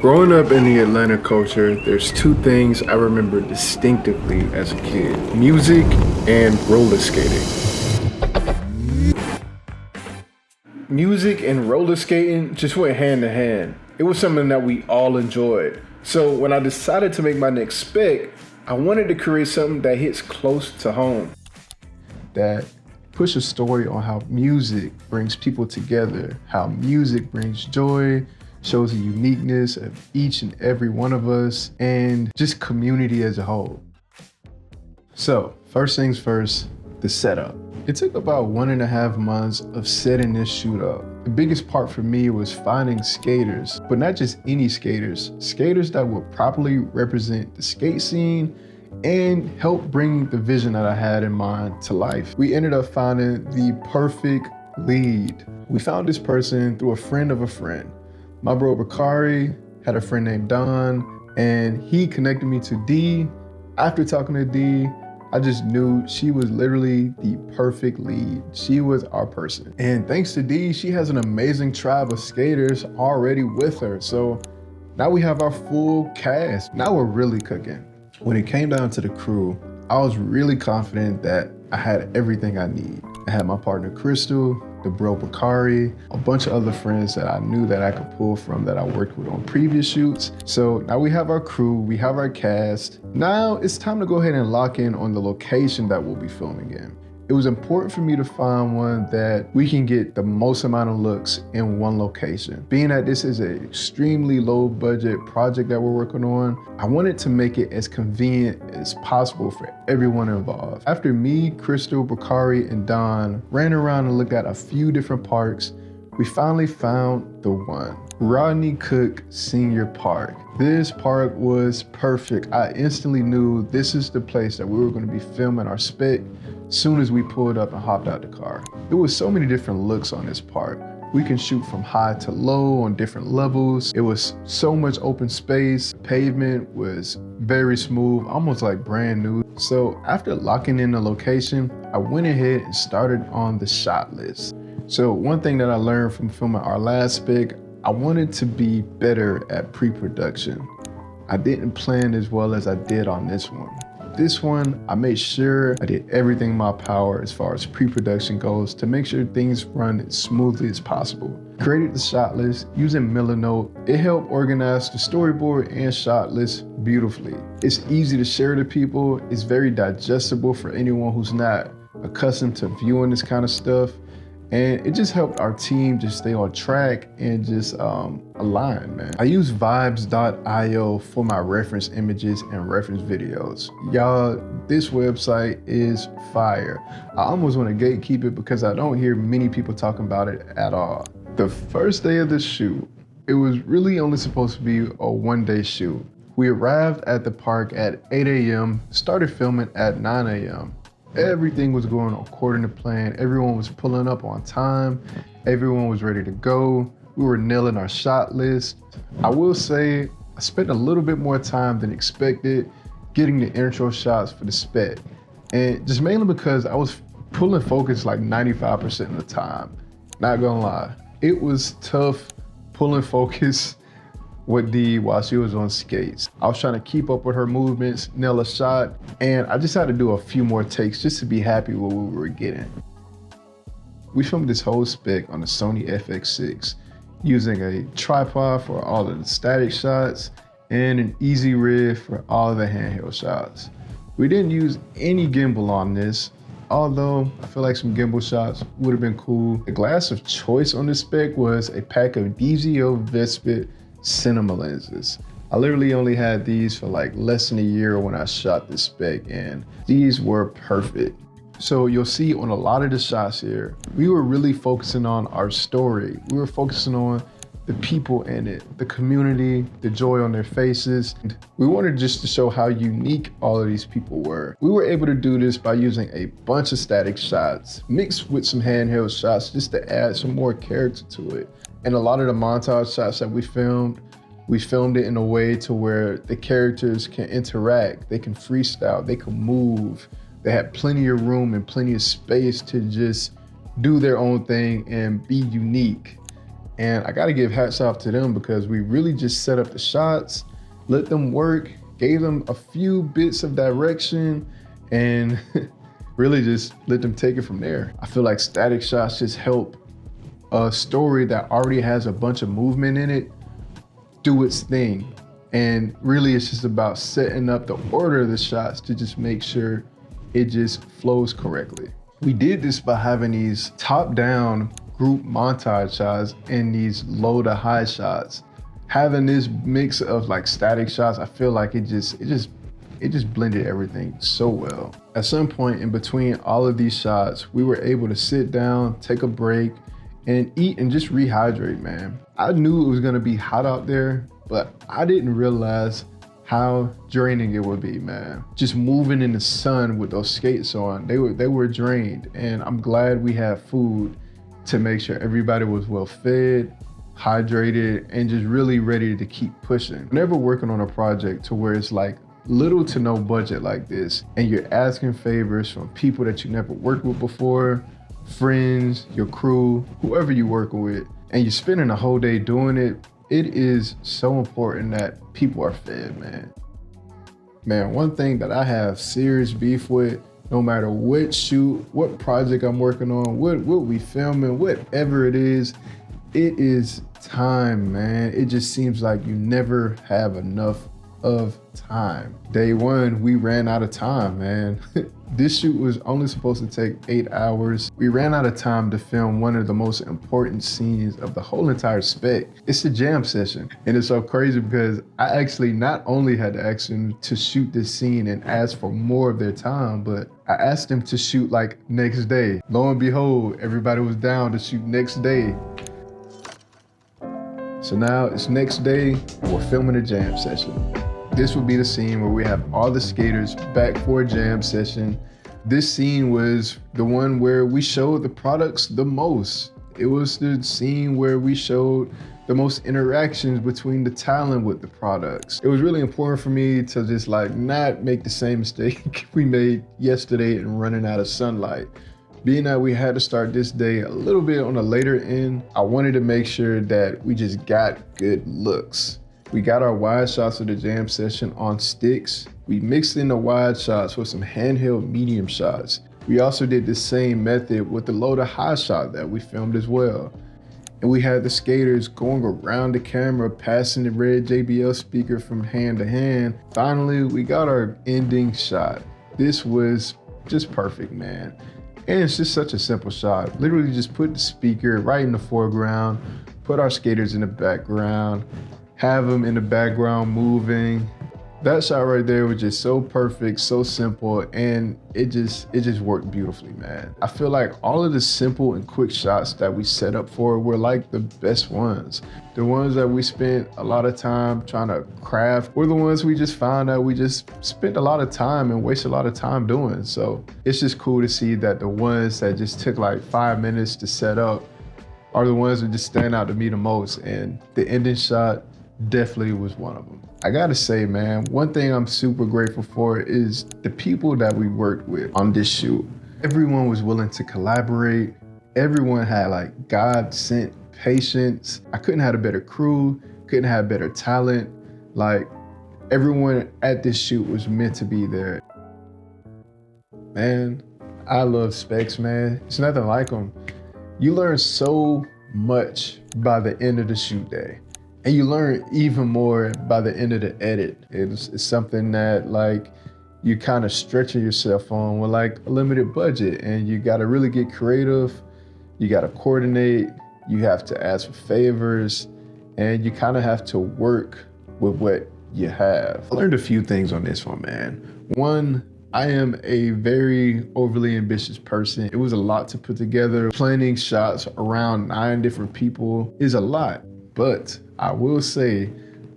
Growing up in the Atlanta culture, there's two things I remember distinctively as a kid: music and roller skating. Music and roller skating just went hand in hand. It was something that we all enjoyed. So when I decided to make my next spec, I wanted to create something that hits close to home. That push a story on how music brings people together, how music brings joy, shows the uniqueness of each and every one of us, and just community as a whole. So, first things first, the setup. It took about 1.5 months of setting this shoot up. The biggest part for me was finding skaters, but not just any skaters, skaters that would properly represent the skate scene and help bring the vision that I had in mind to life. We ended up finding the perfect lead. We found this person through a friend of a friend. My bro Bakari had a friend named Don, and he connected me to D. After talking to D, I just knew she was literally the perfect lead. She was our person. And thanks to D, she has an amazing tribe of skaters already with her. So now we have our full cast. Now we're really cooking. When it came down to the crew, I was really confident that I had everything I need. I had my partner Crystal, the bro Bakari, a bunch of other friends that I knew that I could pull from that I worked with on previous shoots. So now we have our crew, we have our cast. Now it's time to go ahead and lock in on the location that we'll be filming in. It was important for me to find one that we can get the most amount of looks in one location. Being that this is an extremely low budget project that we're working on, I wanted to make it as convenient as possible for everyone involved. After me, Crystal, Bakari, and Don ran around and looked at a few different parks, we finally found the one. Rodney Cook Senior Park. This park was perfect. I instantly knew this is the place that we were going to be filming our spec soon as we pulled up and hopped out the car. There was so many different looks on this park. We can shoot from high to low on different levels. It was so much open space. Pavement was very smooth, almost like brand new. So after locking in the location, I went ahead and started on the shot list. So one thing that I learned from filming our last spec, I wanted to be better at pre-production. I didn't plan as well as I did on this one. This one, I made sure I did everything in my power as far as pre-production goes to make sure things run as smoothly as possible. Created the shot list using Milanote. It helped organize the storyboard and shot list beautifully. It's easy to share to people. It's very digestible for anyone who's not accustomed to viewing this kind of stuff. And it just helped our team just stay on track and just align, man. I use vibes.io for my reference images and reference videos. Y'all, this website is fire. I almost want to gatekeep it because I don't hear many people talking about it at all. The first day of the shoot, it was really only supposed to be a one-day shoot. We arrived at the park at 8 a.m., started filming at 9 a.m. Everything was going according to plan. Everyone was pulling up on time. Everyone was ready to go. We were nailing our shot list. I will say I spent a little bit more time than expected getting the intro shots for the spec. And just mainly because I was pulling focus like 95% of the time. Not gonna lie. It was tough pulling focus with Dee while she was on skates. I was trying to keep up with her movements, nail a shot, and I just had to do a few more takes just to be happy with what we were getting. We filmed this whole spec on the Sony FX6 using a tripod for all of the static shots and an easy rig for all of the handheld shots. We didn't use any gimbal on this, although I feel like some gimbal shots would have been cool. The glass of choice on this spec was a pack of DZO Vespit cinema lenses. I literally only had these for like less than a year when I shot this spec, and these were perfect. So you'll see on a lot of the shots here, we were really focusing on our story. We were focusing on the people in it, the community, the joy on their faces. We wanted just to show how unique all of these people were. We were able to do this by using a bunch of static shots mixed with some handheld shots just to add some more character to it. And a lot of the montage shots that we filmed it in a way to where the characters can interact, they can freestyle, they can move. They had plenty of room and plenty of space to just do their own thing and be unique. And I gotta give hats off to them because we really just set up the shots, let them work, gave them a few bits of direction, and really just let them take it from there. I feel like static shots just help a story that already has a bunch of movement in it do its thing. And really it's just about setting up the order of the shots to just make sure it just flows correctly. We did this by having these top-down group montage shots and these low to high shots. Having this mix of like static shots, I feel like it just blended everything so well. At some point in between all of these shots, we were able to sit down, take a break, and eat and just rehydrate, man. I knew it was gonna be hot out there, but I didn't realize how draining it would be, man. Just moving in the sun with those skates on, they were drained, and I'm glad we had food to make sure everybody was well fed, hydrated, and just really ready to keep pushing. Whenever working on a project to where it's like little to no budget like this, and you're asking favors from people that you never worked with before, friends, your crew, whoever you're working with, and you're spending a whole day doing it, it is so important that people are fed, man. Man, one thing that I have serious beef with, no matter what shoot, what project I'm working on, what we filming, whatever it is time, man. It just seems like you never have enough of time. Day one, we ran out of time, man. This shoot was only supposed to take 8 hours. We ran out of time to film one of the most important scenes of the whole entire spec. It's a jam session. And it's so crazy because I actually not only had to ask them to shoot this scene and ask for more of their time, but I asked them to shoot like next day. Lo and behold, everybody was down to shoot next day. So now it's next day and we're filming a jam session. This will be the scene where we have all the skaters back for a jam session. This scene was the one where we showed the products the most. It was the scene where we showed the most interactions between the talent with the products. It was really important for me to just like not make the same mistake we made yesterday in running out of sunlight. Being that we had to start this day a little bit on the later end, I wanted to make sure that we just got good looks. We got our wide shots of the jam session on sticks. We mixed in the wide shots with some handheld medium shots. We also did the same method with the low to high shot that we filmed as well. And we had the skaters going around the camera, passing the red JBL speaker from hand to hand. Finally, we got our ending shot. This was just perfect, man. And it's just such a simple shot. Literally just put the speaker right in the foreground, put our skaters in the background, have them in the background moving. That shot right there was just so perfect, so simple, and it just worked beautifully, man. I feel like all of the simple and quick shots that we set up for were like the best ones. The ones that we spent a lot of time trying to craft were the ones we just found out we just spent a lot of time and wasted a lot of time doing. So it's just cool to see that the ones that just took like 5 minutes to set up are the ones that just stand out to me the most, and the ending shot definitely was one of them. I gotta say, man, one thing I'm super grateful for is the people that we worked with on this shoot. Everyone was willing to collaborate. Everyone had like God-sent patience. I couldn't have a better crew, couldn't have better talent. Like everyone at this shoot was meant to be there. Man, I love Specs, man. It's nothing like them. You learn so much by the end of the shoot day. And you learn even more by the end of the edit. It's something that like you kind of stretching yourself on with like a limited budget, and you gotta really get creative. You gotta coordinate, you have to ask for favors, and you kind of have to work with what you have. I learned a few things on this one, man. One, I am a very overly ambitious person. It was a lot to put together. Planning shots around 9 different people is a lot, but I will say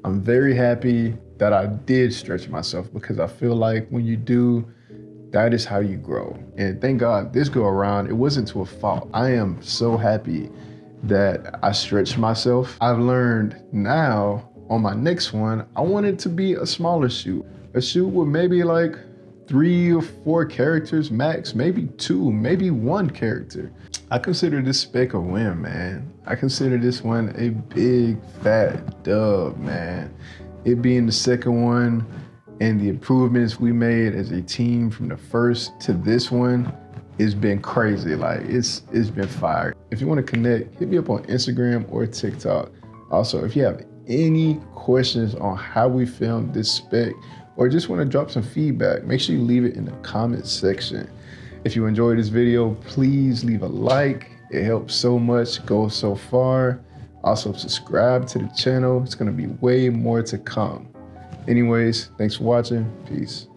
I'm very happy that I did stretch myself, because I feel like when you do, that is how you grow. And thank God this go around, it wasn't to a fault. I am so happy that I stretched myself. I've learned now on my next one, I want it to be a smaller shoot. A shoot with maybe like 3 or 4 characters max, maybe 2, maybe 1 character. I consider this spec a win, man. I consider this one a big fat dub, man. It being the second one and the improvements we made as a team from the first to this one, it's been crazy. Like it's been fire. If you want to connect, hit me up on Instagram or TikTok. Also, if you have any questions on how we filmed this spec or just want to drop some feedback, make sure you leave it in the comment section. If you enjoyed this video, please leave a like. It helps so much, goes so far. Also subscribe to the channel. It's gonna be way more to come. Anyways, thanks for watching. Peace.